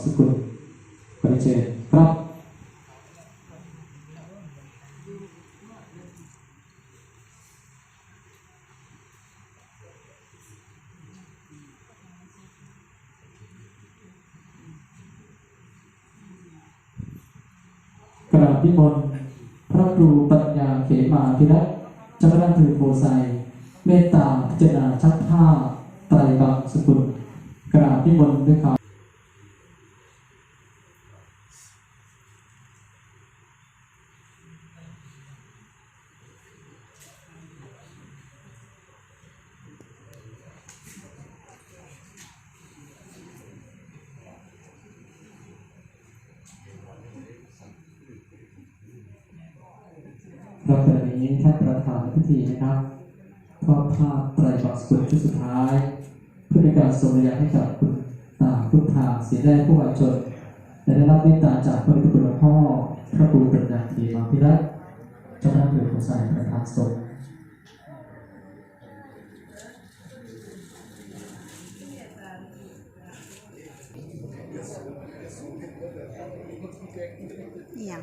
สกุลขอเชิญครับกราบนิมนต์พระครูปัญญาเขมาภิรัตน์เจ้าคณะอำเภอโพไซเมตตาพิจารณาชักผ้าไตรบางสกุลกราบนิมนต์ด้วยครับเราในนี้ท่านประธานพิธีนะครับทอดผ้าไตรบางสกุลชุดสุดท้ายเพื่อเป็นการส่งระยะให้กับคุณตาพุทธาเสียได้ผู้วายชนและได้รับเมตตาจากพระพุทธคุณหลวงพ่อพระครูปัญญาเขมาภิรัตน์เจ้าคณะอำเภอโพไซประธานสงฆ์อย่าง